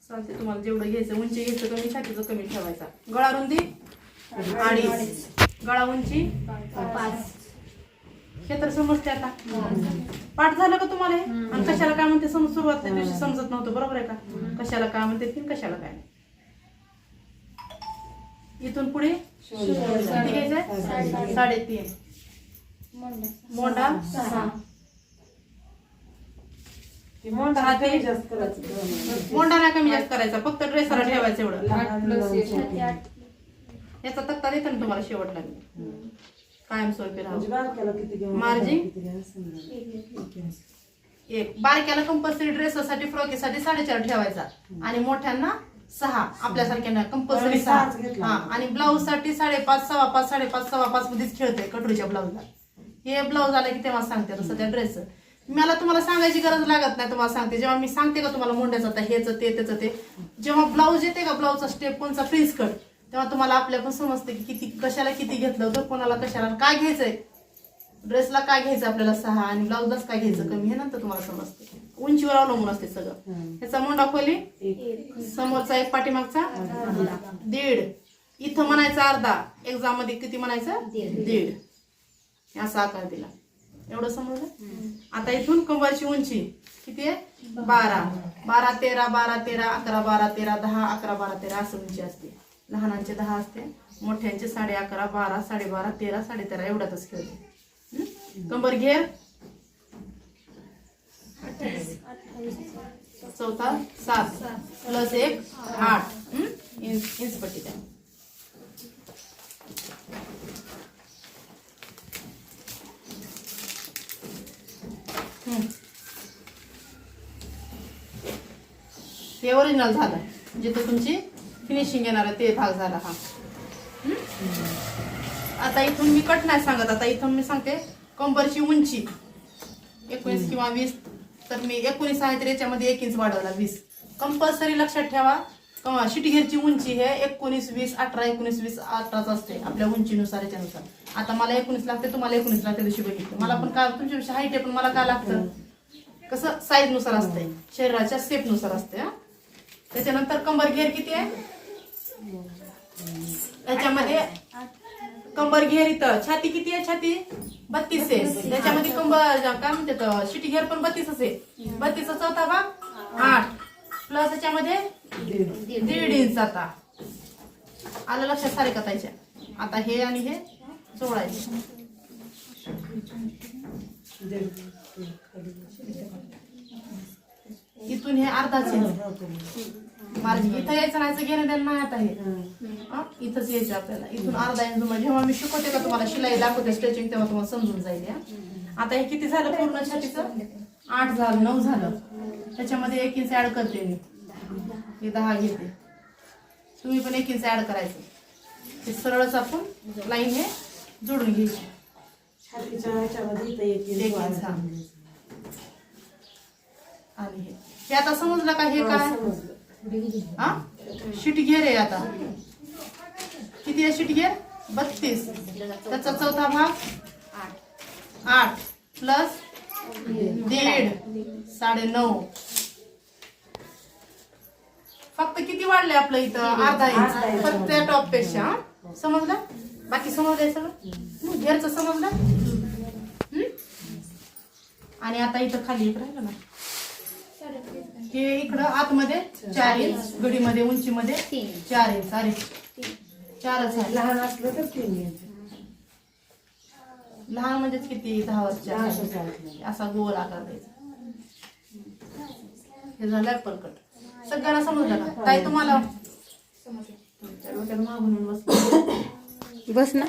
चालते तुम्हाला जेवढं घ्यायचं उंची घ्यायचं कमी छातीचं कमी ठेवायचा. गळा रुंदी 2.5, गळा उंची 5. हे तर समजते आता. पाठ झालं का तुम्हाला? आणि कशाला काय म्हणते सुरुवात त्या दिवशी समजत नव्हतं, बरोबर आहे का? कशाला काय म्हणते ती, कशाला काय. इथून पुढे घ्यायचंय 3.5. मोंडा 6. मोंडा नाही कमी जास्त करायचा, फक्त ड्रेसला ठेवायचं एवढं. याचा तक्ता देतो ना तुम्हाला शेवटला कायमस्वरूपी राहू. मार्जिन 1. बारक्याला कंपल्सरी ड्रेससाठी फ्रॉकीसाठी 4.5 ठेवायचा आणि मोठ्यांना 6. आपल्यासारख्यांना कंपल्सरी 6. हा, आणि ब्लाऊज साठी 5.5, 5.5, 5.5, 5.5 मध्येच खेळतोय कटोरीच्या ब्लाऊजला. हे ब्लाऊज आला की तेव्हा सांगते सध्या ड्रेस. मला तुम्हाला सांगायची गरज लागत नाही, तुम्हाला सांगते. जेव्हा मी सांगते का तुम्हाला मोंड्याचं आता हेच ते त्याचं ते, जेव्हा ब्लाऊज येते का ब्लाऊजचा स्टेप कोणचा प्रिन्स कट, तेव्हा तुम्हाला आपल्याकडून समजते की किती कशाला किती घेतलं होतं, कोणाला कशाला काय घ्यायचंय, ड्रेसला काय घ्यायचं आपल्याला 6 आणि ब्लाऊजलाच काय घ्यायचं कमी, हे नंतर तुम्हाला समजते. उंचीवर अवलंबून असते सगळं. ह्याचा मोंडा खोली समोरचा 1, पाठीमागचा 1.5. इथं म्हणायचं अर्धा, एक्झाम मध्ये किती म्हणायचं 1.5. असा आकार दिला. एवढं समजलं. आता इथून कंबरची उंची किती आहे 12, 12, 13, 12, 13, 11, 12, 13, 10, 11, 12, 13 असं उंची असते. लहानांचे 10 असते, मोठ्यांचे 11.5, 12, 12.5, 13, 13.5 एवढ्यातच खेळते. कंबर घेर 4 7 प्लस 1 8 इंच पट्टी द्या. हे ओरिजिनल झालं, जिथं तुमची फिनिशिंग येणार आहे ते भाग झाला हा. आता इथून मी कट नाही सांगत, आता इथून मी सांगते कंबरची उंची 19 किंवा 20. तर मी 19 आहे तर याच्यामध्ये 1 इंच वाढवला 20. कंपल्सरी लक्षात ठेवा, शिटीघेरची उंची हे 19, 20, 18, 19, 20, 18 असते आपल्या उंचीनुसार याच्यानुसार. आता मला 19 लागते, तुम्हाला 19 लागते, दिवशी बघितलं. मला पण काय तुमच्यापेक्षा हाईट आहे पण मला काय लागतं कसं साईज नुसार असतंय, शरीराच्या शेप नुसार असते. त्याच्यानंतर कंबर घेर किती आहे याच्यामध्ये, कंबर घेर इथं छाती किती आहे, छाती 32 आहे. त्याच्यामध्ये कंबर काय म्हणते शिटी घेर पण 32 आहे. 32 चौथा भाग 8 प्लस याच्यामध्ये 1.5 इंच. आता आलं लक्षात सारे कथायच्या. आता हे आणि हे जोडायचे. इथून हे अर्धाच मार्जिन इथं यायचं नाही, घेणं द्यायला नाही. आता हे इथंच यायचं आपल्याला. इथून अर्धा इंच. जेव्हा मी शिकवते का तुम्हाला शिलाई दाखवते स्ट्रेचिंग, तेव्हा तुम्हाला समजून जाईल. आता हे किती झालं पूर्ण छातीचं 8 झालं, 9 झालं. त्याच्यामध्ये 1 इंच ऍड करते मी, हे 10 घेते. तुम्ही पण 1 इंच ऍड करायचं. हे सरळच आपण लाईन हे जोडून घ्यायची. आणि हे आता समजलं का हे काय हा शिट घेर आहे. आता किती आहे शिट घेर 32. त्याचा चौथा भाग 8 प्लस 1.5 9.5. फक्त किती वाढले आपलं इथं अर्धा इंच फक्त त्या टॉप पेक्षा. समजलं? बाकी समजलंय सगळं घेरचं समजलं. आणि आता इथं खाली एक राहिलं ना, हे इकडं आतमध्ये 4 इंच, गडीमध्ये उंचीमध्ये 4 इंच. अरे 4च आहे. लहान असलं तर 3 इंच. लहान म्हणजेच किती 10 वर्ष असा गोल आकार द्यायचा. हे झालं ऍपल कट. सगळ्यांना समजलं का ताई? तुम्हाला बस ना.